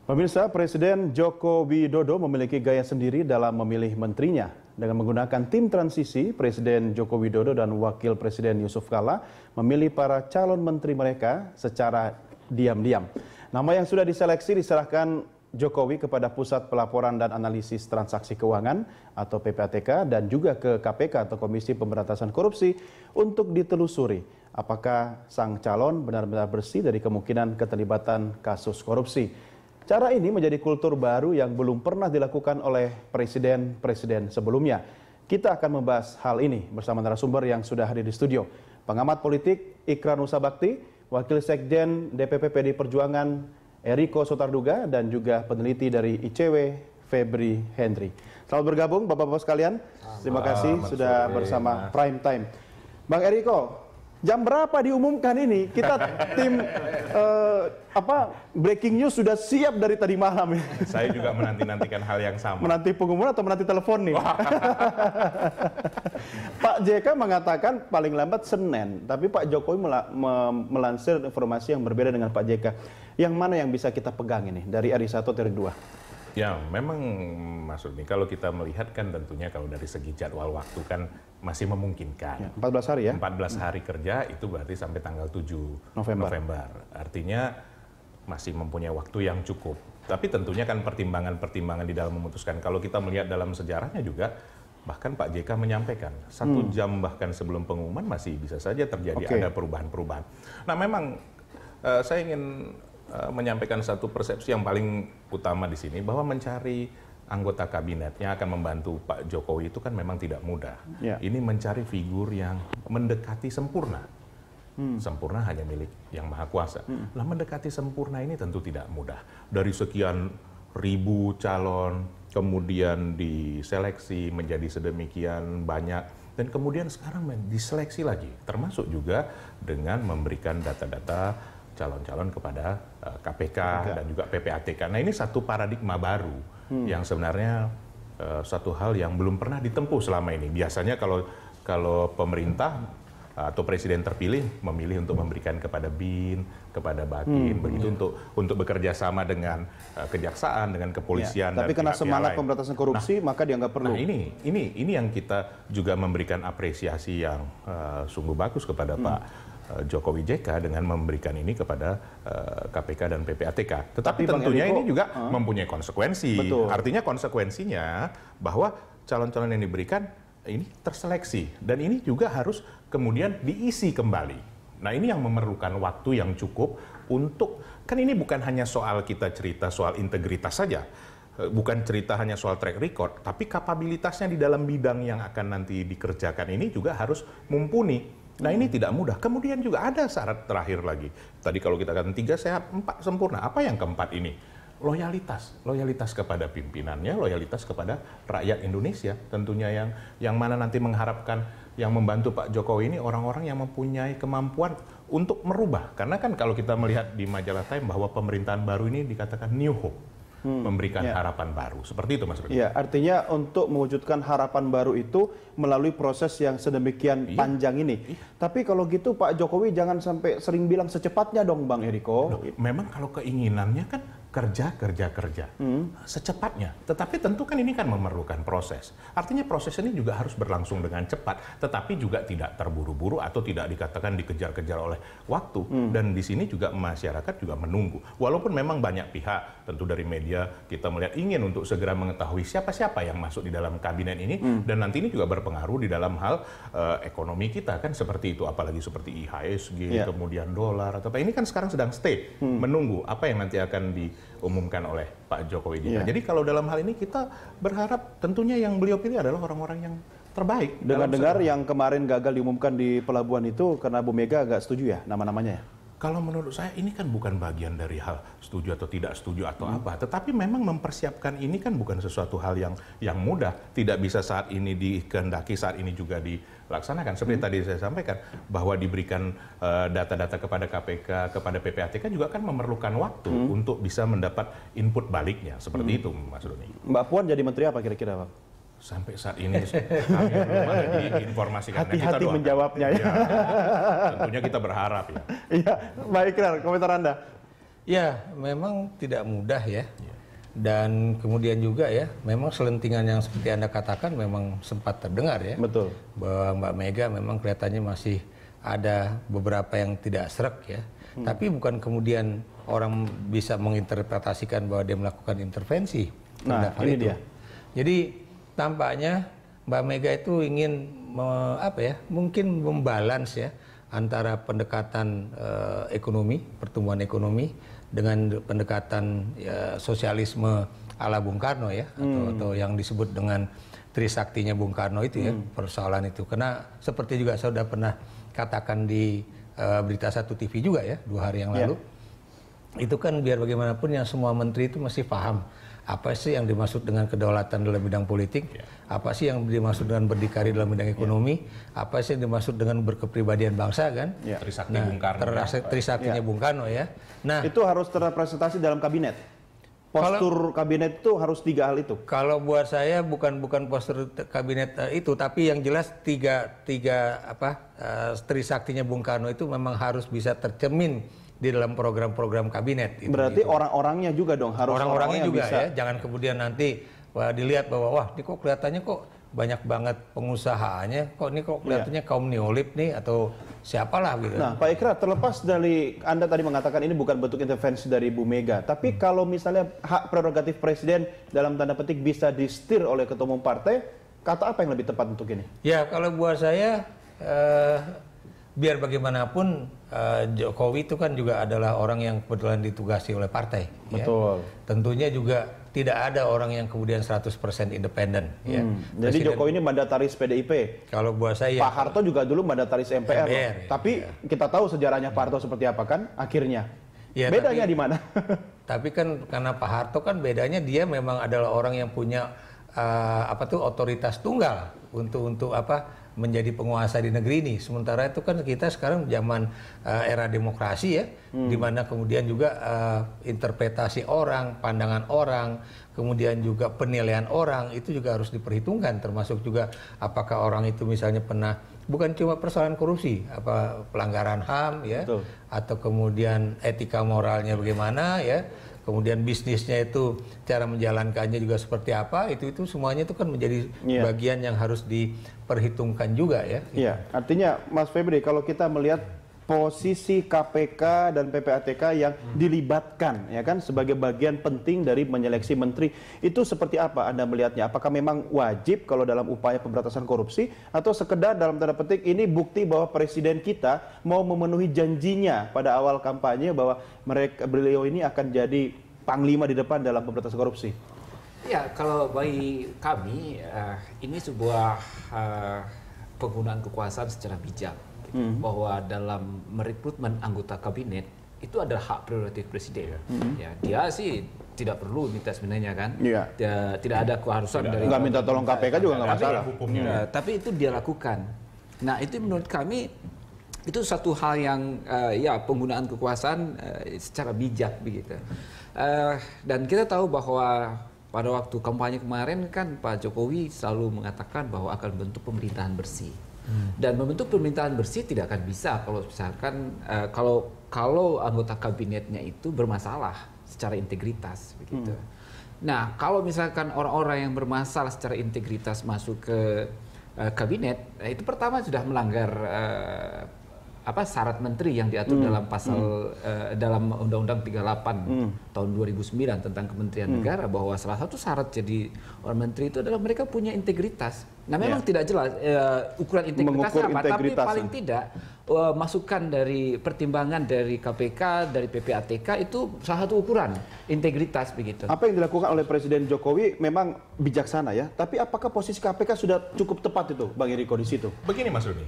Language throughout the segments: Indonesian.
Pemirsa, Presiden Joko Widodo memiliki gaya sendiri dalam memilih menterinya. Dengan menggunakan tim transisi, Presiden Joko Widodo dan Wakil Presiden Yusuf Kala memilih para calon menteri mereka secara diam-diam. Nama yang sudah diseleksi diserahkan Jokowi kepada Pusat Pelaporan dan Analisis Transaksi Keuangan atau PPATK dan juga ke KPK atau Komisi Pemberantasan Korupsi untuk ditelusuri apakah sang calon benar-benar bersih dari kemungkinan keterlibatan kasus korupsi. Cara ini menjadi kultur baru yang belum pernah dilakukan oleh presiden-presiden sebelumnya. Kita akan membahas hal ini bersama narasumber yang sudah hadir di studio. Pengamat politik Ikrar Nusa Bakti, Wakil Sekjen DPP PD Perjuangan Eriko Sotarduga, dan juga peneliti dari ICW Febri Hendri. Selamat bergabung Bapak-Bapak sekalian. Terima kasih sudah bersama Prime Time. Bang Eriko, jam berapa diumumkan ini? Kita tim breaking news sudah siap dari tadi malam. Saya juga menanti-nantikan hal yang sama. Menanti pengumuman atau menanti telepon nih? Pak JK mengatakan paling lambat Senin, tapi Pak Jokowi melansir informasi yang berbeda dengan Pak JK. Yang mana yang bisa kita pegang ini dari RI1 atau RI2? Ya, memang Mas Rudi, kalau kita melihat kan tentunya kalau dari segi jadwal waktu kan masih memungkinkan. Ya, 14 hari ya? 14 hari kerja itu berarti sampai tanggal 7 November. Artinya masih mempunyai waktu yang cukup. Tapi tentunya kan pertimbangan-pertimbangan di dalam memutuskan. Kalau kita melihat dalam sejarahnya juga, bahkan Pak JK menyampaikan, 1 jam bahkan sebelum pengumuman masih bisa saja terjadi ada perubahan-perubahan. Nah memang saya ingin menyampaikan satu persepsi yang paling utama di sini, bahwa mencari anggota kabinet yang akan membantu Pak Jokowi itu kan memang tidak mudah. Ini mencari figur yang mendekati sempurna. Sempurna hanya milik Yang Maha Kuasa. Lah mendekati sempurna ini tentu tidak mudah. Dari sekian ribu calon, kemudian diseleksi menjadi sedemikian banyak, dan kemudian sekarang diseleksi lagi, termasuk juga dengan memberikan data-data calon-calon kepada KPK dan juga PPATK. Nah ini satu paradigma baru yang sebenarnya satu hal yang belum pernah ditempuh selama ini. Biasanya kalau pemerintah atau presiden terpilih memilih untuk memberikan kepada BIN, kepada Bakin, begitu untuk bekerja sama dengan kejaksaan, dengan kepolisian. Tapi karena semangat pemberantasan korupsi, maka dianggap perlu. Nah ini yang kita juga memberikan apresiasi yang sungguh bagus kepada Pak Jokowi JK dengan memberikan ini kepada KPK dan PPATK. Tetapi tentunya Eriko, ini juga mempunyai konsekuensi. Betul. Artinya konsekuensinya bahwa calon-calon yang diberikan ini terseleksi, dan ini juga harus kemudian diisi kembali. Nah ini yang memerlukan waktu yang cukup untuk, kan ini bukan hanya soal kita cerita soal integritas saja, bukan cerita hanya soal track record, tapi kapabilitasnya di dalam bidang yang akan nanti dikerjakan ini juga harus mumpuni. Nah ini tidak mudah. Kemudian juga ada syarat terakhir lagi. Tadi kalau kita katakan 3 sehat, 4 sempurna. Apa yang keempat ini? Loyalitas. Loyalitas kepada pimpinannya, loyalitas kepada rakyat Indonesia. Tentunya yang mana nanti mengharapkan yang membantu Pak Jokowi ini orang-orang yang mempunyai kemampuan untuk merubah. Karena kan kalau kita melihat di majalah Time bahwa pemerintahan baru ini dikatakan new hope. Memberikan harapan baru. Seperti itu Mas Rudi. Ya, artinya untuk mewujudkan harapan baru itu melalui proses yang sedemikian panjang ini. Tapi kalau gitu Pak Jokowi jangan sampai sering bilang secepatnya dong Bang Eriko. Memang kalau keinginannya kan kerja secepatnya. Tetapi tentu kan ini kan memerlukan proses. Artinya proses ini juga harus berlangsung dengan cepat, tetapi juga tidak terburu-buru atau tidak dikatakan dikejar-kejar oleh waktu. Dan di sini juga masyarakat juga menunggu. Walaupun memang banyak pihak, tentu dari media kita melihat ingin untuk segera mengetahui siapa-siapa yang masuk di dalam kabinet ini, dan nanti ini juga berpengaruh di dalam hal ekonomi kita kan seperti itu, apalagi seperti IHSG, kemudian dolar atau apa. Ini kan sekarang sedang stay, menunggu apa yang nanti akan diumumkan oleh Pak Jokowi JK. Jadi kalau dalam hal ini kita berharap tentunya yang beliau pilih adalah orang-orang yang terbaik. Dengar-dengar yang kemarin gagal diumumkan di pelabuhan itu karena Bu Mega agak setuju ya nama-namanya ya? Kalau menurut saya ini kan bukan bagian dari hal setuju atau tidak setuju atau apa, tetapi memang mempersiapkan ini kan bukan sesuatu hal yang mudah. Tidak bisa saat ini dikehendaki, saat ini juga dilaksanakan. Seperti tadi saya sampaikan bahwa diberikan data-data kepada KPK, kepada PPATK juga kan memerlukan waktu untuk bisa mendapat input baliknya. Seperti itu Mas Doni. Mbak Puan jadi menteri apa kira-kira Bang? Sampai saat ini kami belum ada diinformasikan. Hati-hati menjawabnya ya. Tentunya kita berharap ya. Iya, baik Ikrar, komentar Anda. Ya, memang tidak mudah ya. Dan kemudian juga ya, memang selentingan yang seperti Anda katakan memang sempat terdengar ya. Betul. Bahwa Mbak Mega memang kelihatannya masih ada beberapa yang tidak srek ya. Tapi bukan kemudian orang bisa menginterpretasikan bahwa dia melakukan intervensi. Nah, ini dia. Jadi tampaknya Mbak Mega itu ingin mungkin membalans ya antara pendekatan ekonomi, pertumbuhan ekonomi dengan pendekatan sosialisme ala Bung Karno ya, atau yang disebut dengan Trisaktinya Bung Karno itu ya, persoalan itu. Karena seperti juga saya sudah pernah katakan di Berita Satu TV juga ya 2 hari yang lalu, itu kan biar bagaimanapun yang semua menteri itu masih paham apa sih yang dimaksud dengan kedaulatan dalam bidang politik, apa sih yang dimaksud dengan berdikari dalam bidang ekonomi, apa sih yang dimaksud dengan berkepribadian bangsa kan. Trisakti Bung Karno. Trisaktinya Bung Karno ya. Nah, itu harus terrepresentasi dalam kabinet. Postur kabinet itu harus 3 hal itu. Kalau buat saya bukan postur kabinet itu, tapi yang jelas tiga Trisaktinya Bung Karno itu memang harus bisa tercermin di dalam program-program kabinet. Berarti orang-orangnya juga dong harus orang-orangnya juga bisa. Ya. Jangan kemudian nanti dilihat bahwa wah ini kok kelihatannya kok banyak banget pengusahanya, kok ini kok kelihatannya kaum neolib nih atau siapalah gitu. Nah, Pak Ikrar, terlepas dari Anda tadi mengatakan ini bukan bentuk intervensi dari Bu Mega, tapi kalau misalnya hak prerogatif presiden dalam tanda petik bisa disetir oleh ketua umum partai, kata apa yang lebih tepat untuk ini? Ya, kalau buat saya biar bagaimanapun Jokowi itu kan juga adalah orang yang kebetulan ditugasi oleh partai. Betul. Ya. Tentunya juga tidak ada orang yang kemudian 100% independen. Ya. Jadi Jokowi ini mandataris PDIP. Kalau buat saya. Pak Harto juga dulu mandataris MPR. Ya. Tapi kita tahu sejarahnya Pak Harto seperti apa kan akhirnya. Ya, bedanya di mana? Tapi kan karena Pak Harto kan bedanya dia memang adalah orang yang punya otoritas tunggal untuk menjadi penguasa di negeri ini. Sementara itu kan kita sekarang zaman era demokrasi ya, di mana kemudian juga interpretasi orang, pandangan orang, kemudian juga penilaian orang itu juga harus diperhitungkan, termasuk juga apakah orang itu misalnya pernah bukan cuma persoalan korupsi, pelanggaran HAM ya, betul, atau kemudian etika moralnya bagaimana ya. Kemudian bisnisnya itu cara menjalankannya juga seperti apa, itu semuanya itu kan menjadi bagian yang harus diperhitungkan juga ya. Iya, artinya Mas Febri kalau kita melihat posisi KPK dan PPATK yang dilibatkan ya kan sebagai bagian penting dari menyeleksi menteri, itu seperti apa Anda melihatnya? Apakah memang wajib kalau dalam upaya pemberantasan korupsi atau sekedar dalam tanda petik ini bukti bahwa presiden kita mau memenuhi janjinya pada awal kampanye bahwa beliau ini akan jadi panglima di depan dalam pemberantasan korupsi? Ya, kalau bagi kami ini sebuah penggunaan kekuasaan secara bijak. Bahwa dalam merekrutmen anggota kabinet itu adalah hak prerogatif presiden. Ya, dia sih tidak perlu minta sebenarnya kan. Dia tidak ada keharusan dari nggak minta tolong KPK juga nggak masalah. Tapi itu dia lakukan. Nah, itu menurut kami itu satu hal yang penggunaan kekuasaan secara bijak begitu. Dan kita tahu bahwa pada waktu kampanye kemarin kan Pak Jokowi selalu mengatakan bahwa akan bentuk pemerintahan bersih. Dan membentuk pemerintahan bersih tidak akan bisa kalau misalkan kalau anggota kabinetnya itu bermasalah secara integritas begitu. Nah, kalau misalkan orang-orang yang bermasalah secara integritas masuk ke kabinet, itu pertama sudah melanggar syarat menteri yang diatur dalam pasal dalam Undang-Undang 38 tahun 2009 tentang Kementerian Negara, bahwa salah satu syarat jadi orang menteri itu adalah mereka punya integritas. Nah, memang tidak jelas ukuran integritasnya apa, tapi paling tidak masukan dari pertimbangan dari KPK, dari PPATK itu salah satu ukuran integritas begitu. Apa yang dilakukan oleh Presiden Jokowi memang bijaksana ya, tapi apakah posisi KPK sudah cukup tepat itu, Bang Eriko di situ? Begini Mas Rudi.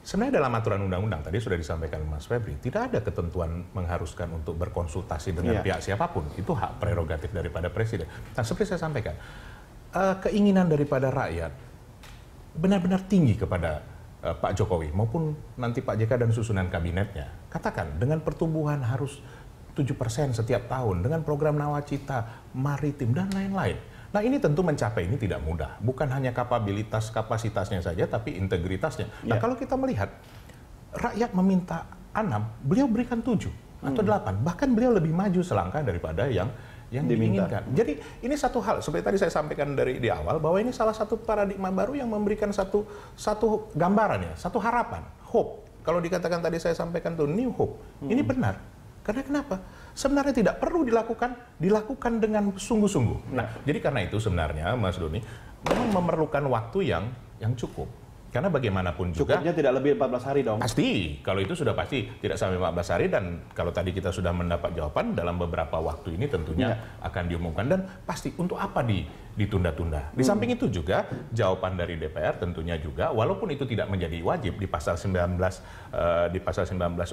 Sebenarnya dalam aturan undang-undang tadi sudah disampaikan Mas Febri, tidak ada ketentuan mengharuskan untuk berkonsultasi dengan pihak siapapun. Itu hak prerogatif daripada presiden. Nah, seperti saya sampaikan, keinginan daripada rakyat benar-benar tinggi kepada Pak Jokowi maupun nanti Pak JK dan susunan kabinetnya. Katakan dengan pertumbuhan harus 7% setiap tahun, dengan program nawacita, maritim dan lain-lain. Nah, ini tentu mencapai ini tidak mudah. Bukan hanya kapasitasnya saja, tapi integritasnya. Nah, kalau kita melihat rakyat meminta 6, beliau berikan 7. atau 8. Bahkan beliau lebih maju selangkah daripada yang diinginkan. Jadi ini satu hal, seperti tadi saya sampaikan dari di awal, bahwa ini salah satu paradigma baru yang memberikan satu gambaran ya, satu harapan, hope. Kalau dikatakan tadi saya sampaikan tuh new hope, ini benar. Karena kenapa? Sebenarnya tidak perlu dilakukan dengan sungguh-sungguh. Nah, jadi karena itu sebenarnya Mas Doni memang memerlukan waktu yang cukup. Karena bagaimanapun juga cukupnya tidak lebih 14 hari dong. Pasti, kalau itu sudah pasti tidak sampai 14 hari, dan kalau tadi kita sudah mendapat jawaban dalam beberapa waktu ini tentunya akan diumumkan, dan pasti untuk apa ditunda-tunda. Di samping itu juga jawaban dari DPR tentunya juga, walaupun itu tidak menjadi wajib di pasal 19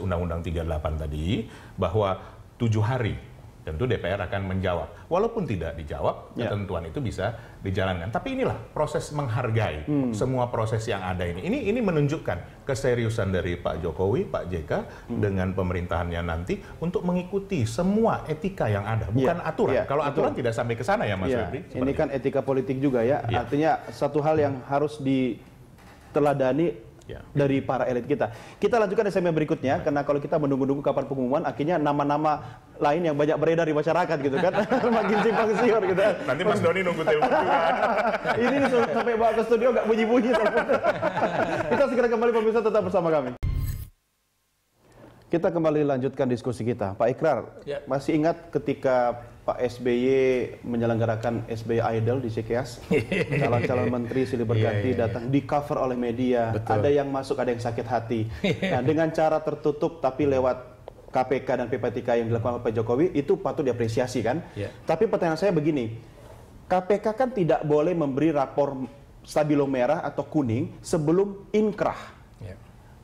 Undang-Undang 38 tadi, bahwa 7 hari tentu DPR akan menjawab. Walaupun tidak dijawab, ketentuan itu bisa dijalankan. Tapi inilah proses menghargai semua proses yang ada ini. Ini menunjukkan keseriusan dari Pak Jokowi, Pak JK dengan pemerintahannya nanti untuk mengikuti semua etika yang ada, bukan aturan. Kalau aturan tidak sampai ke sana ya Mas Febri. Ini kan etika politik juga ya. Artinya satu hal yang harus diteladani dari para elit kita. Kita lanjutkan di segmen berikutnya, karena kalau kita menunggu-nunggu kapan pengumuman, akhirnya nama-nama lain yang banyak beredar di masyarakat gitu kan, makin simpang siur gitu. Nanti Mas Doni nunggu telepon juga. Ini sampai bawa ke studio nggak bunyi-bunyi. Kita segera kembali, pemirsa, tetap bersama kami. Kita kembali lanjutkan diskusi kita. Pak Ikrar, masih ingat ketika Pak SBY menyelenggarakan SBY Idol di Cikeas? Calon-calon menteri silih berganti datang, di cover oleh media. Betul. Ada yang masuk, ada yang sakit hati. Nah, dengan cara tertutup tapi lewat KPK dan PPTK yang dilakukan oleh Pak Jokowi, itu patut diapresiasi kan? Tapi pertanyaan saya begini, KPK kan tidak boleh memberi rapor stabilo merah atau kuning sebelum inkrah.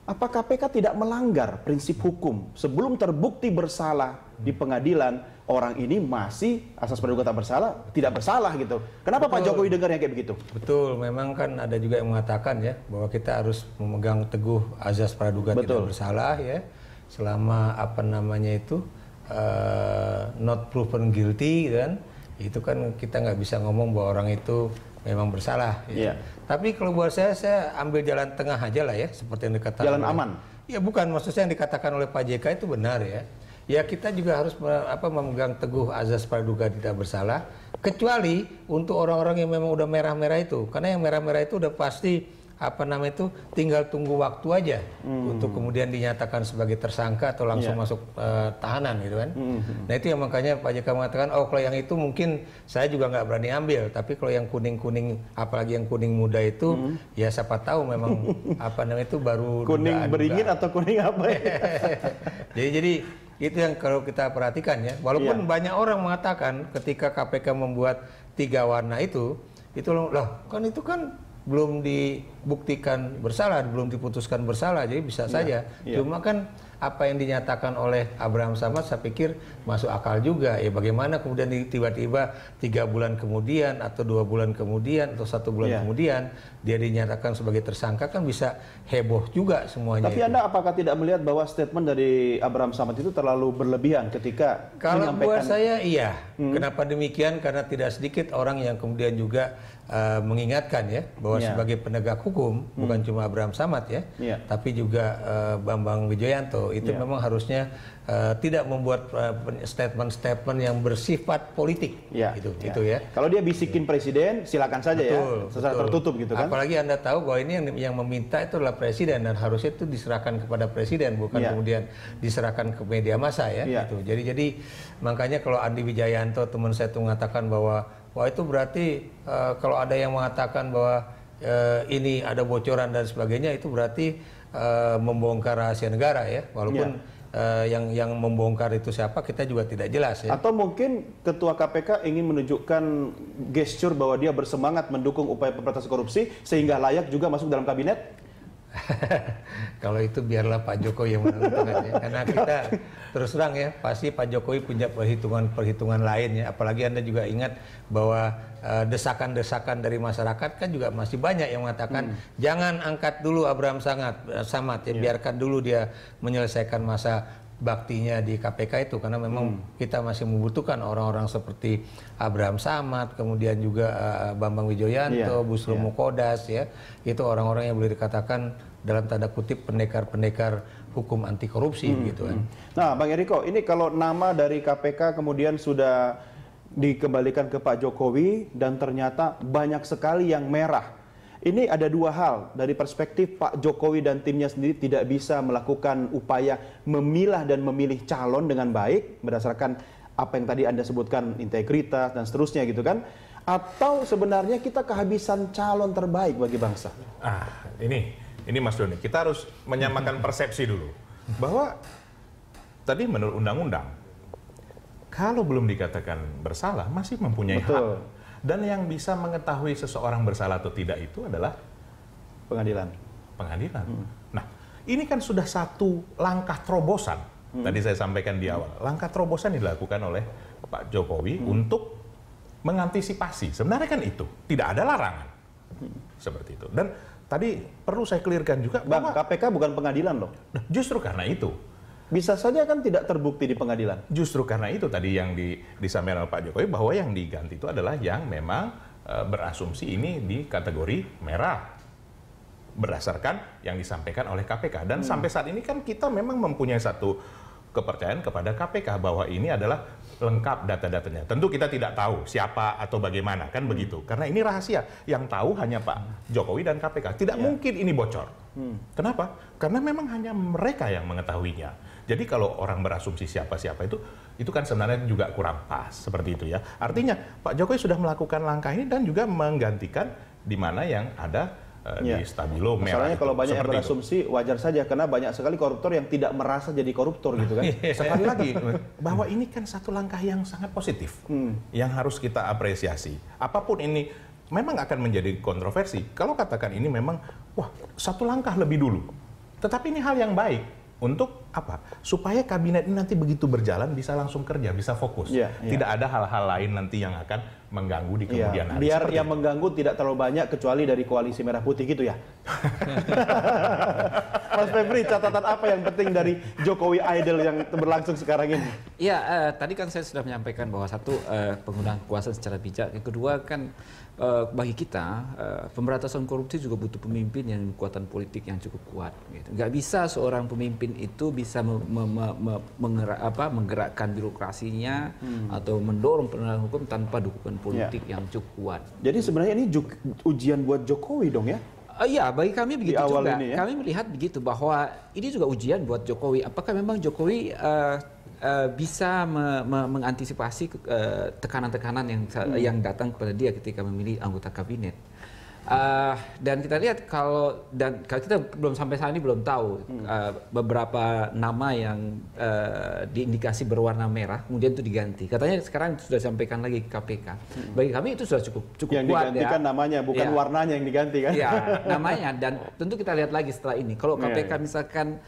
Apa KPK tidak melanggar prinsip hukum? Sebelum terbukti bersalah di pengadilan, orang ini masih asas praduga tak bersalah, tidak bersalah gitu. Kenapa Pak Jokowi dengar yang kayak begitu? Betul, memang kan ada juga yang mengatakan ya, bahwa kita harus memegang teguh azas praduga tidak bersalah ya, selama not proven guilty kan, itu kan kita nggak bisa ngomong bahwa orang itu memang bersalah. Ya. Tapi kalau buat saya ambil jalan tengah aja lah ya, seperti yang dikatakan. Jalan aman? Ya bukan, maksudnya yang dikatakan oleh Pak JK itu benar ya. Ya kita juga harus memegang teguh azas praduga tidak bersalah, kecuali untuk orang-orang yang memang udah merah-merah itu. Karena yang merah-merah itu udah pasti tinggal tunggu waktu aja untuk kemudian dinyatakan sebagai tersangka atau langsung masuk tahanan gitu kan. Nah itu yang makanya Pak JK mengatakan, oh kalau yang itu mungkin saya juga nggak berani ambil, tapi kalau yang kuning-kuning, apalagi yang kuning muda itu, ya siapa tahu memang itu baru kuning beringin atau kuning apa ya? jadi itu yang kalau kita perhatikan ya, walaupun banyak orang mengatakan ketika KPK membuat 3 warna itu loh kan itu kan belum dibuktikan bersalah, belum diputuskan bersalah, jadi bisa saja. Cuma kan apa yang dinyatakan oleh Abraham Samad saya pikir masuk akal juga. Ya bagaimana kemudian tiba-tiba 3 bulan kemudian atau 2 bulan kemudian atau 1 bulan kemudian dia dinyatakan sebagai tersangka, kan bisa heboh juga semuanya. Tapi Anda apakah tidak melihat bahwa statement dari Abraham Samad itu terlalu berlebihan ketika kalau buat saya iya. Kenapa demikian? Karena tidak sedikit orang yang kemudian juga mengingatkan ya bahwa sebagai penegak hukum bukan cuma Abraham Samad ya, tapi juga Bambang Wijoyanto itu memang harusnya tidak membuat statement-statement yang bersifat politik. Itu ya. Kalau dia bisikin presiden, silakan saja secara tertutup gitu kan. Apalagi Anda tahu bahwa ini yang meminta itu adalah presiden, dan harusnya itu diserahkan kepada presiden, bukan kemudian diserahkan ke media massa ya. Gitu. Jadi makanya kalau Andi Wijayanto teman saya itu mengatakan bahwa wah itu berarti kalau ada yang mengatakan bahwa ini ada bocoran dan sebagainya, itu berarti membongkar rahasia negara ya, walaupun yang membongkar itu siapa kita juga tidak jelas ya. Atau mungkin Ketua KPK ingin menunjukkan gesture bahwa dia bersemangat mendukung upaya pemberantasan korupsi sehingga layak juga masuk dalam kabinet. Kalau itu biarlah Pak Jokowi yang menentukan ya. Karena kita terus terang ya, pasti Pak Jokowi punya perhitungan lain ya. Apalagi Anda juga ingat bahwa desakan-desakan dari masyarakat kan juga masih banyak yang mengatakan jangan angkat dulu Abraham Samad ya, biarkan dulu dia menyelesaikan masa baktinya di KPK itu, karena memang kita masih membutuhkan orang-orang seperti Abraham Samad, kemudian juga Bambang Wijoyanto, Busro Mukodas ya, itu orang-orang yang boleh dikatakan dalam tanda kutip pendekar-pendekar hukum anti korupsi gitu kan. Nah, Bang Eriko, ini kalau nama dari KPK kemudian sudah dikembalikan ke Pak Jokowi dan ternyata banyak sekali yang merah. Ini ada dua hal, dari perspektif Pak Jokowi dan timnya sendiri tidak bisa melakukan upaya memilah dan memilih calon dengan baik berdasarkan apa yang tadi Anda sebutkan, integritas dan seterusnya gitu kan. Atau sebenarnya kita kehabisan calon terbaik bagi bangsa? Ini Mas Doni, kita harus menyamakan persepsi dulu. Bahwa tadi menurut undang-undang, kalau belum dikatakan bersalah, masih mempunyai hak. Dan yang bisa mengetahui seseorang bersalah atau tidak itu adalah pengadilan. Nah, ini kan sudah satu langkah terobosan. Tadi saya sampaikan di awal. Langkah terobosan dilakukan oleh Pak Jokowi untuk mengantisipasi. Sebenarnya kan itu tidak ada larangan seperti itu. Dan tadi perlu saya clearkan juga bahwa KPK bukan pengadilan loh. Justru karena itu bisa saja kan tidak terbukti di pengadilan. Justru karena itu tadi yang disampaikan oleh Pak Jokowi bahwa yang diganti itu adalah yang memang berasumsi ini di kategori merah berdasarkan yang disampaikan oleh KPK. Dan sampai saat ini kan kita memang mempunyai satu kepercayaan kepada KPK bahwa ini adalah lengkap data-datanya. Tentu kita tidak tahu siapa atau bagaimana, kan begitu. Karena ini rahasia. Yang tahu hanya Pak Jokowi dan KPK. Tidak mungkin ini bocor. Kenapa? Karena memang hanya mereka yang mengetahuinya. Jadi kalau orang berasumsi siapa-siapa itu kan sebenarnya juga kurang pas. Seperti itu ya. Artinya Pak Jokowi sudah melakukan langkah ini dan juga menggantikan di mana yang ada di stabilo merah. Masalahnya kalau banyak yang berasumsi wajar saja karena banyak sekali koruptor yang tidak merasa jadi koruptor gitu kan. Sekali lagi bahwa ini kan satu langkah yang sangat positif yang harus kita apresiasi. Apapun ini memang akan menjadi kontroversi. Kalau katakan ini memang satu langkah lebih dulu. Tetapi ini hal yang baik untuk apa? Supaya kabinet ini nanti begitu berjalan bisa langsung kerja, bisa fokus. Tidak ada hal-hal lain nanti yang akan mengganggu di kemudian hari. Biar yang mengganggu tidak terlalu banyak kecuali dari koalisi merah putih gitu ya. Mas Febri, catatan apa yang penting dari Jokowi Idol yang berlangsung sekarang ini? Ya, tadi kan saya sudah menyampaikan bahwa satu penggunaan kekuasaan secara bijak, yang kedua kan bagi kita pemberantasan korupsi juga butuh pemimpin yang kekuatan politik yang cukup kuat. Gitu. Nggak bisa seorang pemimpin itu bisa menggerakkan birokrasinya atau mendorong penegakan hukum tanpa dukungan politik yang cukup kuat. Jadi sebenarnya ini ujian buat Jokowi dong ya? Iya, bagi kami begitu juga. Ini, ya? Kami melihat begitu bahwa ini juga ujian buat Jokowi. Apakah memang Jokowi bisa mengantisipasi tekanan-tekanan yang datang kepada dia ketika memilih anggota kabinet. Dan kita lihat kalau kita belum sampai saat ini belum tahu beberapa nama yang diindikasi berwarna merah kemudian itu diganti. Katanya sekarang sudah disampaikan lagi ke KPK. Bagi kami itu sudah cukup yang kuat diganti kan namanya bukan warnanya yang diganti kan? Ya, namanya dan tentu kita lihat lagi setelah ini. Kalau KPK misalkan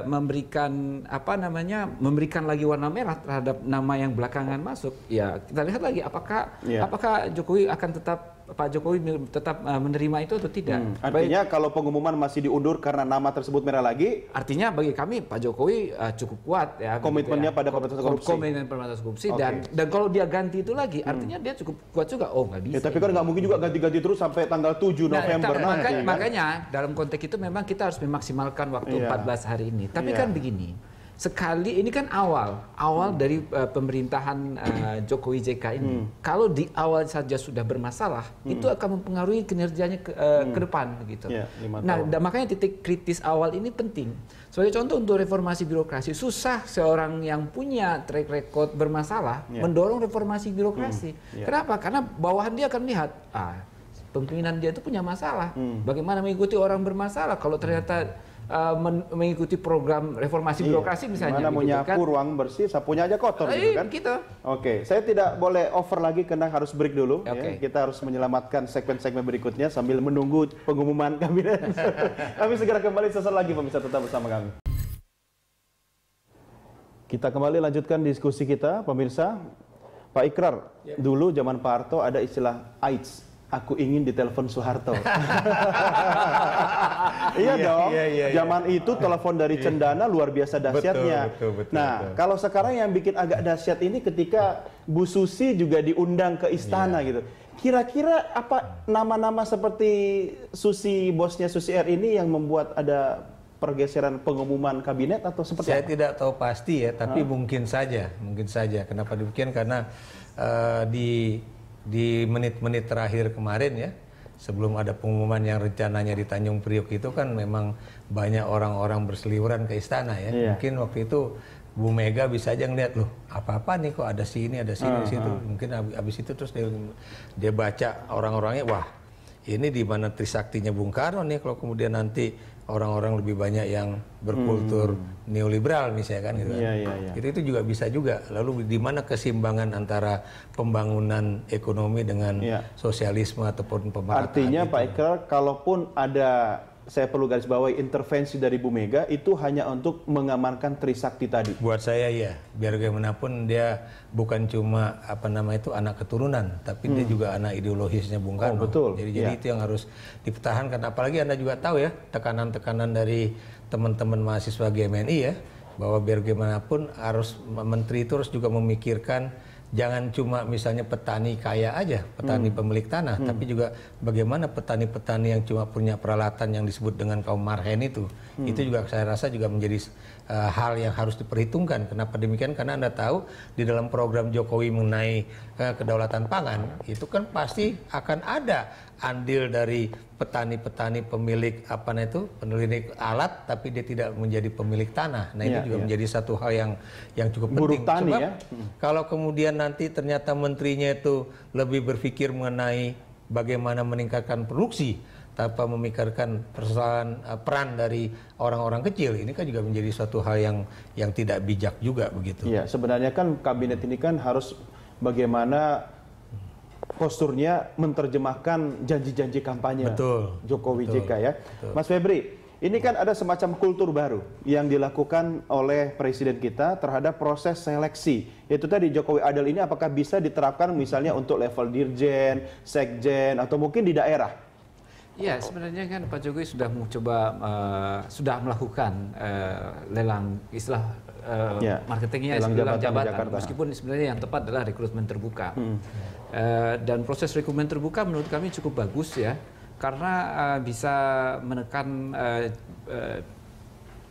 memberikan memberikan lagi warna merah terhadap nama yang belakangan masuk, ya kita lihat lagi apakah Jokowi akan Pak Jokowi tetap menerima itu atau tidak. Artinya kalau pengumuman masih diundur karena nama tersebut merah lagi, artinya bagi kami Pak Jokowi cukup kuat ya komitmennya pada pemberantasan korupsi. Komitmen pemberantasan korupsi dan kalau dia ganti itu lagi artinya dia cukup kuat juga. Oh, nggak bisa. Ya, tapi kan nggak mungkin juga ganti-ganti terus sampai tanggal 7 November nanti. Makanya dalam konteks itu memang kita harus memaksimalkan waktu 14 hari ini. Tapi kan begini, sekali ini kan awal dari pemerintahan Jokowi JK ini. Kalau di awal saja sudah bermasalah, itu akan mempengaruhi kinerjanya ke depan gitu. Nah, makanya titik kritis awal ini penting. Sebagai contoh untuk reformasi birokrasi, susah seorang yang punya track record bermasalah mendorong reformasi birokrasi. Kenapa? Karena bawahan dia akan lihat, pemimpinan dia itu punya masalah. Bagaimana mengikuti orang bermasalah kalau ternyata mengikuti program reformasi birokrasi misalnya. Mana mau nyapu ruang bersih, sapunya aja kotor gitu kan. Gitu. Oke, saya tidak boleh over lagi karena harus break dulu. Ya. Kita harus menyelamatkan segmen-segmen berikutnya sambil menunggu pengumuman kabinet. Kami segera kembali sesaat lagi, pemirsa, tetap bersama kami. Kita kembali lanjutkan diskusi kita, pemirsa. Pak Ikrar, dulu zaman Pak Harto ada istilah AIDS. Aku ingin ditelepon Soeharto. Iya dong. Zaman itu telepon dari Cendana luar biasa dahsyatnya. Betul. Kalau sekarang yang bikin agak dahsyat ini ketika Bu Susi juga diundang ke istana gitu. kira-kira apa nama-nama seperti bosnya Susi Air ini yang membuat ada pergeseran pengumuman kabinet atau seperti Saya apa? tidak tahu pasti ya, tapi mungkin saja. Kenapa demikian? Karena di menit-menit terakhir kemarin ya, sebelum ada pengumuman yang rencananya di Tanjung Priok itu kan memang banyak orang-orang berseliweran ke istana ya. Iya. Mungkin waktu itu Bu Mega bisa aja ngeliat, loh apa-apa nih kok ada sini, ada sini, di situ. Mungkin habis itu terus dia baca orang-orangnya, wah ini di mana Trisaktinya Bung Karno nih, kalau kemudian nanti orang-orang lebih banyak yang berkultur neoliberal misalnya kan gitu. Iya. Itu juga bisa juga. Lalu di mana keseimbangan antara pembangunan ekonomi dengan sosialisme ataupun pemerataan. Artinya itu. Pak Ikrar, kalaupun ada, saya perlu garis bawahi, intervensi dari Bu Mega itu hanya untuk mengamankan Trisakti tadi. Buat saya ya, biar bagaimanapun dia bukan cuma anak keturunan, tapi dia juga anak ideologisnya Bung Karno. Betul. Jadi itu yang harus dipertahankan. Apalagi Anda juga tahu ya, tekanan-tekanan dari teman-teman mahasiswa GMNI ya, bahwa biar bagaimanapun harus menteri itu harus juga memikirkan jangan cuma misalnya petani kaya aja, petani pemilik tanah, tapi juga bagaimana petani-petani yang cuma punya peralatan yang disebut dengan kaum marhen itu juga saya rasa juga menjadi hal yang harus diperhitungkan. Kenapa demikian? Karena Anda tahu di dalam program Jokowi mengenai kedaulatan pangan itu kan pasti akan ada andil dari petani-petani pemilik pemilik alat, tapi dia tidak menjadi pemilik tanah. Nah, itu juga menjadi satu hal yang cukup Buruh penting. tani, Sebab ya? kalau kemudian nanti ternyata menterinya itu lebih berpikir mengenai bagaimana meningkatkan produksi tanpa memikirkan persoalan peran dari orang-orang kecil, ini kan juga menjadi suatu hal yang tidak bijak juga begitu. Iya, sebenarnya kan kabinet ini kan harus bagaimana posturnya menerjemahkan janji-janji kampanye Jokowi JK ya. Betul. Mas Febri, ini kan ada semacam kultur baru yang dilakukan oleh presiden kita terhadap proses seleksi. Itu tadi Jokowi Adil ini apakah bisa diterapkan misalnya untuk level dirjen, sekjen, atau mungkin di daerah? Ya, sebenarnya kan Pak Jokowi sudah sudah melakukan lelang marketingnya lelang jabatan. Meskipun sebenarnya yang tepat adalah rekrutmen terbuka. Dan proses rekrutmen terbuka menurut kami cukup bagus ya, karena bisa menekan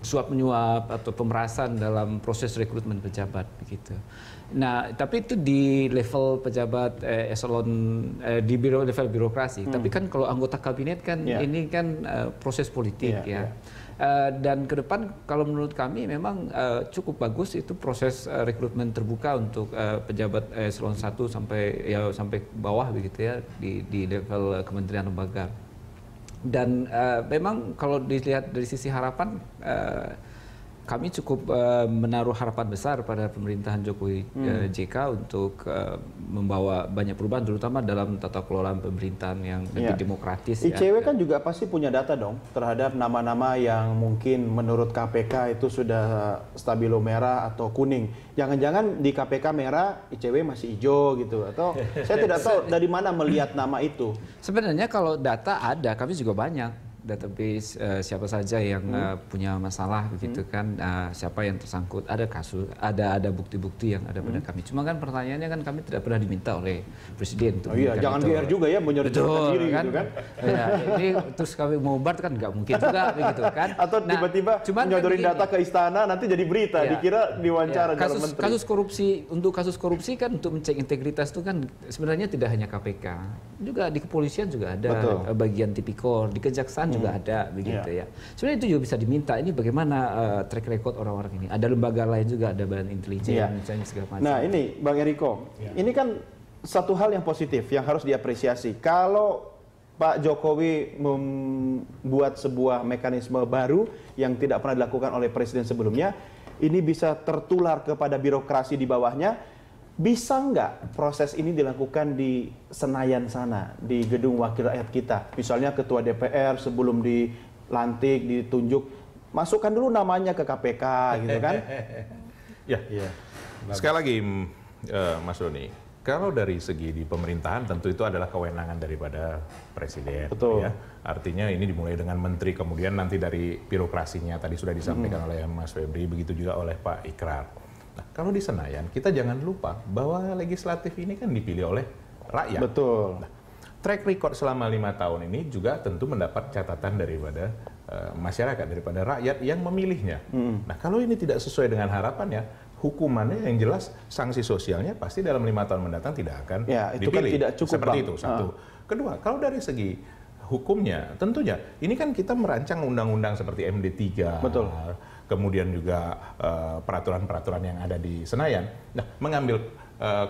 suap menyuap atau pemerasan dalam proses rekrutmen pejabat begitu. Nah, tapi itu di level pejabat eselon di level birokrasi. Tapi kan kalau anggota kabinet kan ini kan proses politik ya. Dan ke depan kalau menurut kami memang cukup bagus itu proses rekrutmen terbuka untuk pejabat eselon 1 sampai bawah begitu ya di level kementerian lembaga. Dan memang kalau dilihat dari sisi harapan kami cukup menaruh harapan besar pada pemerintahan Jokowi JK untuk membawa banyak perubahan, terutama dalam tata kelola pemerintahan yang lebih demokratis. ICW kan juga pasti punya data dong terhadap nama-nama yang mungkin menurut KPK itu sudah stabilo merah atau kuning. Jangan-jangan di KPK merah, ICW masih hijau gitu, atau saya tidak tahu dari mana melihat nama itu. Sebenarnya kalau data ada, kami juga banyak database siapa saja yang punya masalah begitu kan, siapa yang tersangkut, ada kasus, ada bukti-bukti yang ada pada kami. Cuma kan pertanyaannya kan kami tidak pernah diminta oleh presiden untuk jangan GR juga ya menyorot-nyorotkan diri kan? Gitu kan. Ya, ini terus kami mau bubar kan nggak mungkin juga begitu kan. Atau tiba-tiba nyodorin data ke istana nanti jadi berita, dikira diwawancara dalam menteri. Kasus korupsi, untuk kasus korupsi kan untuk mencek integritas itu kan sebenarnya tidak hanya KPK, juga di kepolisian juga ada bagian tipikor, di kejaksaan juga ada begitu ya. Sebenarnya itu juga bisa diminta. Ini bagaimana track record orang-orang ini. Ada lembaga lain juga, ada badan intelijen misalnya segala macam. Nah ini Bang Eriko, ini kan satu hal yang positif yang harus diapresiasi. Kalau Pak Jokowi membuat sebuah mekanisme baru yang tidak pernah dilakukan oleh presiden sebelumnya, ini bisa tertular kepada birokrasi di bawahnya. Bisa nggak proses ini dilakukan di Senayan sana, di gedung wakil rakyat kita? Misalnya ketua DPR sebelum dilantik, ditunjuk, masukkan dulu namanya ke KPK gitu kan? Sekali lagi Mas Doni, kalau dari segi di pemerintahan tentu itu adalah kewenangan daripada presiden. Betul. Ya. Artinya ini dimulai dengan menteri, kemudian nanti dari birokrasinya tadi sudah disampaikan oleh Mas Febri, begitu juga oleh Pak Ikrar. Nah, kalau di Senayan kita jangan lupa bahwa legislatif ini kan dipilih oleh rakyat. Betul. Nah, track record selama 5 tahun ini juga tentu mendapat catatan daripada masyarakat, daripada rakyat yang memilihnya. Nah, kalau ini tidak sesuai dengan harapannya, hukumannya yang jelas, sanksi sosialnya pasti dalam 5 tahun mendatang tidak akan itu dipilih. kan tidak cukup, seperti Bang. itu, satu. Kedua, kalau dari segi hukumnya, tentunya ini kan kita merancang undang-undang seperti MD3, betul, kemudian juga peraturan-peraturan yang ada di Senayan. Nah, mengambil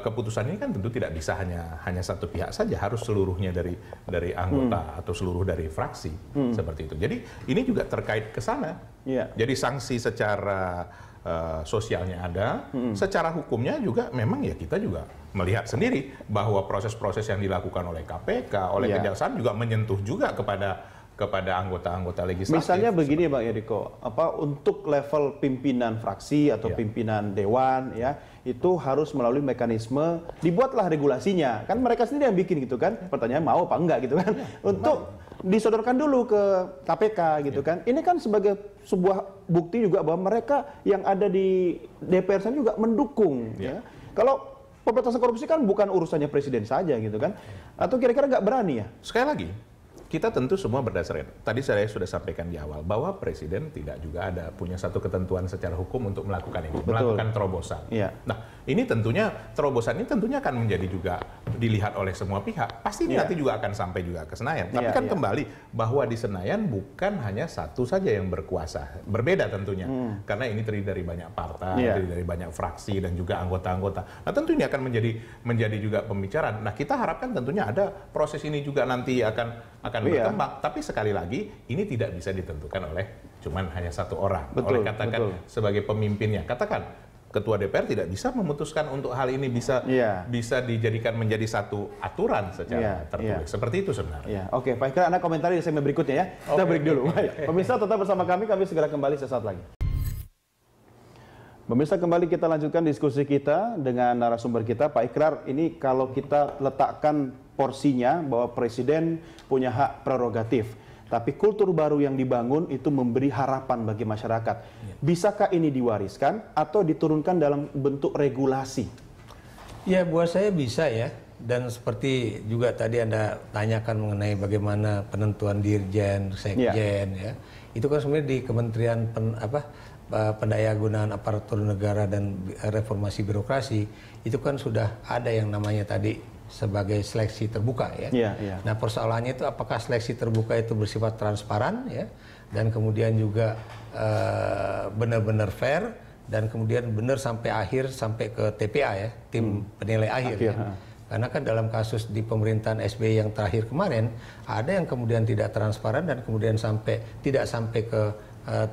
keputusan ini kan tentu tidak bisa hanya satu pihak saja, harus seluruhnya dari anggota atau seluruh dari fraksi seperti itu. Jadi ini juga terkait ke sana. Jadi sanksi secara sosialnya ada, secara hukumnya juga memang ya kita juga melihat sendiri bahwa proses-proses yang dilakukan oleh KPK, oleh Kejaksaan juga menyentuh juga kepada anggota-anggota legislatif. Misalnya begini Bang Eriko, untuk level pimpinan fraksi atau pimpinan dewan ya, itu harus melalui mekanisme, dibuatlah regulasinya. Kan mereka sendiri yang bikin gitu kan. Pertanyaannya mau apa enggak gitu kan. Untuk disodorkan dulu ke KPK gitu kan. Ini kan sebagai sebuah bukti juga bahwa mereka yang ada di DPR sana juga mendukung ya. Kalau pemberantasan korupsi kan bukan urusannya presiden saja gitu kan. Atau kira-kira nggak berani ya? Sekali lagi, kita tentu semua berdasarkan, tadi saya sudah sampaikan di awal, bahwa presiden tidak juga ada punya satu ketentuan secara hukum untuk melakukan ini, melakukan terobosan. Nah, ini tentunya, terobosan ini tentunya akan menjadi juga dilihat oleh semua pihak. Pasti nanti juga akan sampai juga ke Senayan. Tapi kan kembali, bahwa di Senayan bukan hanya satu saja yang berkuasa. Berbeda tentunya. Karena ini terdiri dari banyak partai, terdiri dari banyak fraksi, dan juga anggota-anggota. Nah, tentu ini akan menjadi juga pembicaraan. Nah, kita harapkan tentunya ada proses ini juga nanti akan berkembang, tapi sekali lagi ini tidak bisa ditentukan oleh cuman hanya satu orang. Oleh katakan sebagai pemimpinnya, katakan ketua DPR tidak bisa memutuskan untuk hal ini bisa dijadikan menjadi satu aturan secara tertulis. Seperti itu sebenarnya. Oke, Pak Ikrar, Anda komentari di segmen berikutnya ya. Kita break dulu. Pemirsa tetap bersama kami segera kembali sesaat lagi. Pemirsa, kembali kita lanjutkan diskusi kita dengan narasumber kita, Pak Ikrar. Ini kalau kita letakkan porsinya bahwa presiden punya hak prerogatif, tapi kultur baru yang dibangun itu memberi harapan bagi masyarakat. Bisakah ini diwariskan atau diturunkan dalam bentuk regulasi? Ya, buat saya bisa ya. Dan seperti juga tadi Anda tanyakan mengenai bagaimana penentuan dirjen, sekjen ya. Itu kan sebenarnya di Kementerian Pendayagunaan Aparatur Negara dan Reformasi Birokrasi itu kan sudah ada yang namanya tadi sebagai seleksi terbuka ya. Nah, persoalannya itu apakah seleksi terbuka itu bersifat transparan ya, dan kemudian juga benar-benar fair, dan kemudian benar sampai akhir, sampai ke TPA ya, tim penilai akhir ya. Karena kan dalam kasus di pemerintahan SBY yang terakhir kemarin ada yang kemudian tidak transparan dan kemudian tidak sampai ke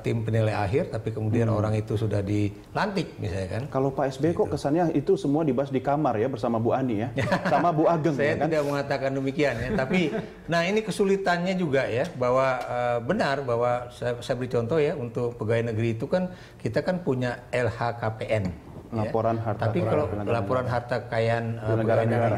tim penilai akhir, tapi kemudian orang itu sudah dilantik misalnya kan. Kalau Pak SBY kok kesannya itu semua dibahas di kamar ya bersama Bu Ani ya, sama Bu Ageng. Saya ya, kan? tidak mengatakan demikian ya, tapi nah ini kesulitannya juga ya, bahwa benar bahwa saya beri contoh ya, untuk pegawai negeri itu kan kita kan punya LHKPN. Laporan harta. Tapi kalau laporan harta kekayaan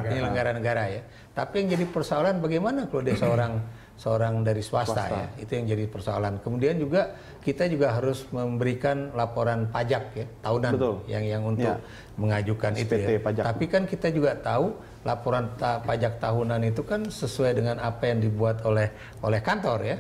penyelenggara negara ya. Tapi yang jadi persoalan bagaimana kalau dia seorang dari swasta ya, itu yang jadi persoalan. Kemudian juga kita juga harus memberikan laporan pajak ya tahunan. yang untuk mengajukan SPT itu ya. Pajak. Tapi kan kita juga tahu laporan pajak tahunan itu kan sesuai dengan apa yang dibuat oleh kantor ya.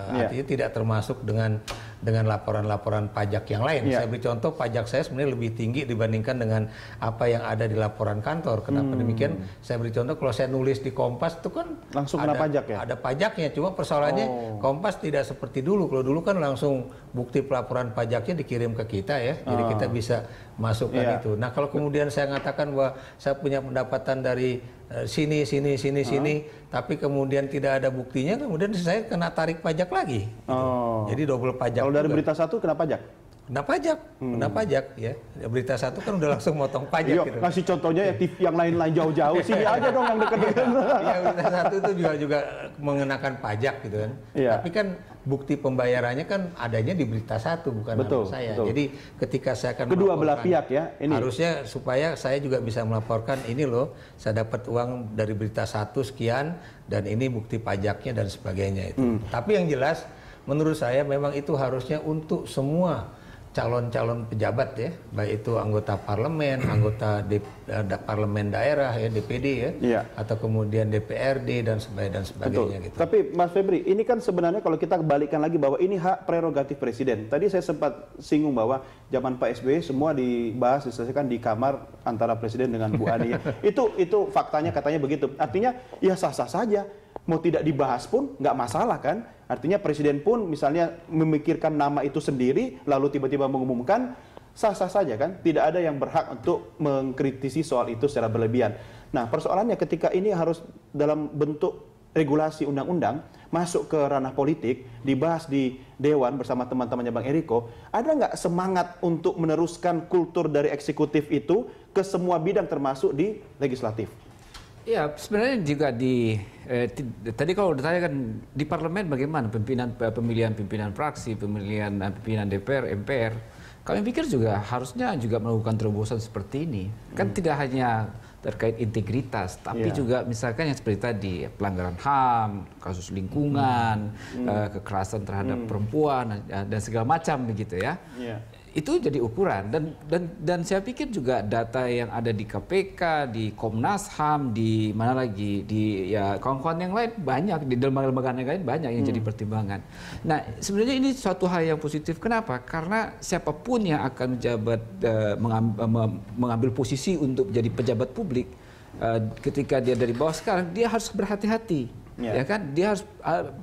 Artinya tidak termasuk dengan laporan-laporan pajak yang lain. Saya beri contoh, pajak saya sebenarnya lebih tinggi dibandingkan dengan apa yang ada di laporan kantor. Kenapa demikian? Saya beri contoh, kalau saya nulis di Kompas itu kan langsung kena pajak ya? Ada pajaknya, cuma persoalannya Kompas tidak seperti dulu. Kalau dulu kan langsung bukti pelaporan pajaknya dikirim ke kita ya. Jadi kita bisa masukkan itu. Nah, kalau kemudian saya mengatakan bahwa saya punya pendapatan dari sini, tapi kemudian tidak ada buktinya, kemudian saya kena tarik pajak lagi. Jadi double pajak. Kalau dari berita satu kena pajak? Kena pajak ya. Berita satu kan udah langsung motong pajak. Gitu. Kasih contohnya ya TV yang lain-lain jauh-jauh, sini aja dong yang dekat-dekat. Iya, berita satu itu juga mengenakan pajak gitu kan. Tapi kan bukti pembayarannya kan adanya di berita satu, bukan nama saya. Jadi ketika saya akan kedua belah pihak ya, ini harusnya supaya saya juga bisa melaporkan, ini loh saya dapat uang dari berita satu sekian dan ini bukti pajaknya dan sebagainya itu. Tapi yang jelas menurut saya memang itu harusnya untuk semua calon-calon pejabat ya, baik itu anggota parlemen, anggota parlemen daerah ya, DPD ya, atau kemudian DPRD dan sebagainya gitu. Tapi Mas Febri, ini kan sebenarnya kalau kita kembalikan lagi bahwa ini hak prerogatif presiden. Tadi saya sempat singgung bahwa zaman Pak SBY semua dibahas diselesaikan di kamar antara presiden dengan Bu Ani. Itu faktanya katanya begitu. Artinya ya sah-sah saja. Mau tidak dibahas pun nggak masalah kan? Artinya presiden pun misalnya memikirkan nama itu sendiri, lalu tiba-tiba mengumumkan, sah-sah saja kan? Tidak ada yang berhak untuk mengkritisi soal itu secara berlebihan. Nah persoalannya ketika ini harus dalam bentuk regulasi undang-undang, masuk ke ranah politik, dibahas di Dewan bersama teman-temannya Bang Eriko, ada nggak semangat untuk meneruskan kultur dari eksekutif itu ke semua bidang termasuk di legislatif? Ya, sebenarnya juga tadi kalau ditanya kan di parlemen bagaimana pemilihan pimpinan fraksi, pemilihan pimpinan DPR, MPR, kami pikir juga harusnya juga melakukan terobosan seperti ini. Kan tidak hanya terkait integritas, tapi juga misalkan yang seperti tadi pelanggaran HAM, kasus lingkungan, kekerasan terhadap perempuan dan segala macam begitu ya. Itu jadi ukuran dan saya pikir juga data yang ada di KPK, di Komnas HAM, di mana lagi di ya kawan-kawan yang lain banyak, di lembaga-lembaga yang lain banyak yang jadi pertimbangan. Nah sebenarnya ini suatu hal yang positif. Kenapa? Karena siapapun yang akan menjabat mengambil posisi untuk jadi pejabat publik, ketika dia dari bawah sekarang dia harus berhati-hati. Ya kan, dia harus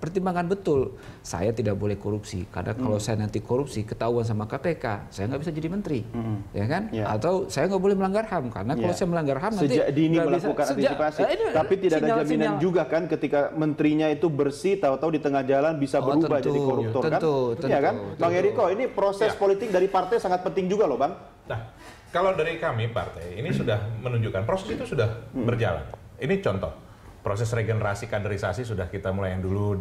pertimbangan betul. Saya tidak boleh korupsi karena kalau saya nanti korupsi ketahuan sama KPK, saya nggak bisa jadi menteri, ya kan? Atau saya nggak boleh melanggar HAM karena kalau saya melanggar HAM nanti sejak dini melakukan antisipasi. Tapi tidak ada jaminan juga kan ketika menterinya itu bersih, tahu-tahu di tengah jalan bisa berubah jadi koruptor kan? Iya kan, Bang Eriko, ini proses politik dari partai sangat penting juga loh, Bang. Nah, kalau dari kami partai ini sudah menunjukkan proses itu sudah berjalan. Ini contoh. Proses regenerasi kaderisasi sudah kita mulai, yang dulu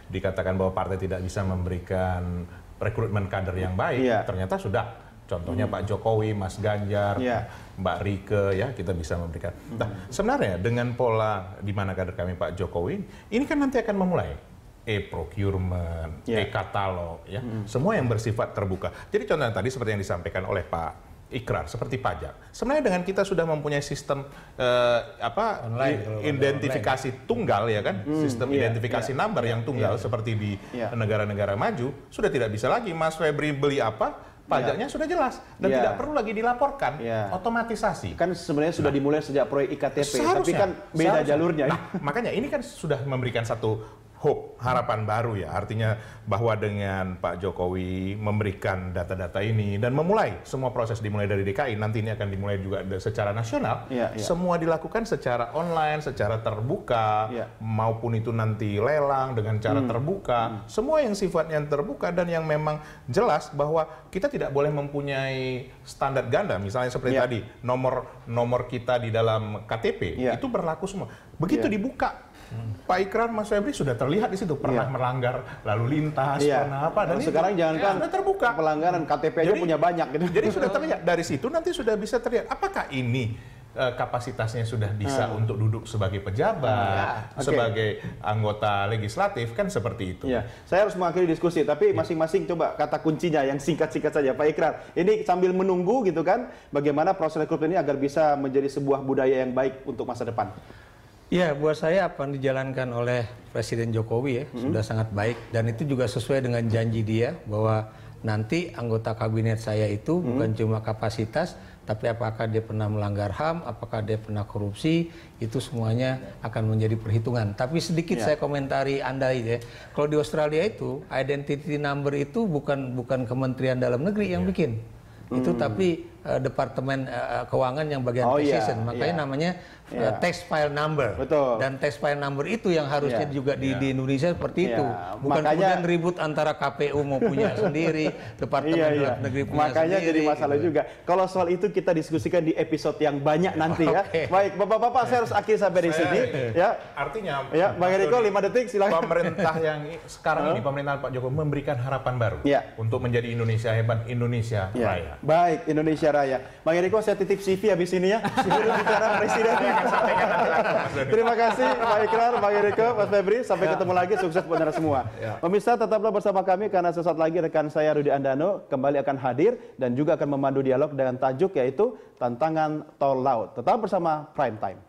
dikatakan bahwa partai tidak bisa memberikan rekrutmen kader yang baik, ternyata sudah. Contohnya Pak Jokowi, Mas Ganjar, Mbak Rike, ya kita bisa memberikan. Nah, sebenarnya dengan pola di mana kader kami Pak Jokowi, ini kan nanti akan memulai e-procurement, e-katalog, ya, semua yang bersifat terbuka. Jadi contohnya tadi seperti yang disampaikan oleh Pak Ikrar, seperti pajak. Sebenarnya dengan kita sudah mempunyai sistem identifikasi tunggal, ya kan, sistem identifikasi number yang tunggal seperti di negara-negara maju, sudah tidak bisa lagi Mas Febri beli apa, pajaknya sudah jelas dan tidak perlu lagi dilaporkan. Otomatisasi. Kan sebenarnya sudah dimulai sejak proyek IKTP, tapi kan beda jalurnya. Nah, makanya ini kan sudah memberikan satu hope, harapan baru ya, artinya bahwa dengan Pak Jokowi memberikan data-data ini dan memulai semua proses dimulai dari DKI, nanti ini akan dimulai juga secara nasional, semua dilakukan secara online, secara terbuka, maupun itu nanti lelang dengan cara terbuka, semua yang sifatnya terbuka dan yang memang jelas bahwa kita tidak boleh mempunyai standar ganda, misalnya seperti tadi, nomor kita di dalam KTP, itu berlaku semua. Begitu dibuka, Pak Ikrar, Mas Febri sudah terlihat di situ pernah melanggar lalu lintas, pernah apa, dan sekarang jangankan sudah terbuka pelanggaran KTP aja punya banyak gitu. Jadi sudah terlihat dari situ, nanti sudah bisa terlihat apakah ini kapasitasnya sudah bisa untuk duduk sebagai pejabat, sebagai anggota legislatif, kan seperti itu. Saya harus mengakhiri diskusi, tapi masing-masing coba kata kuncinya yang singkat-singkat saja, Pak Ikrar. Ini sambil menunggu gitu kan, bagaimana proses rekrutmen ini agar bisa menjadi sebuah budaya yang baik untuk masa depan. Ya, buat saya apa yang dijalankan oleh Presiden Jokowi ya sudah sangat baik, dan itu juga sesuai dengan janji dia bahwa nanti anggota kabinet saya itu bukan cuma kapasitas, tapi apakah dia pernah melanggar HAM, apakah dia pernah korupsi, itu semuanya akan menjadi perhitungan. Tapi sedikit saya komentari Anda ya, kalau di Australia itu identity number itu bukan Kementerian Dalam Negeri yang bikin, itu tapi Departemen Keuangan yang bagian precision, makanya namanya tax file number. Dan tax file number itu yang harusnya juga di Indonesia seperti itu, bukan kemudian ribut antara KPU mau punya sendiri, Departemen Dalam Negeri punya makanya sendiri. Jadi masalah juga. Kalau soal itu kita diskusikan di episode yang banyak nanti ya. Baik, Bapak-bapak, saya harus akhiri sampai di sini. Ya. Artinya, Bang Eriko 5 detik silakan. Pemerintah yang sekarang ini, pemerintahan Pak Jokowi memberikan harapan baru untuk menjadi Indonesia hebat, Indonesia raya. Baik, Indonesia Raya. Bang Eriko, saya titip CV habis ini ya. Juru bicara Presiden. Terima kasih Pak Ikrar, Bang Eriko, Mas Febri. Sampai ketemu lagi, sukses benar semua. Pemirsa, tetaplah bersama kami karena sesaat lagi rekan saya Rudi Andano kembali akan hadir dan juga akan memandu dialog dengan tajuk yaitu Tantangan Tol Laut. Tetap bersama Prime Time.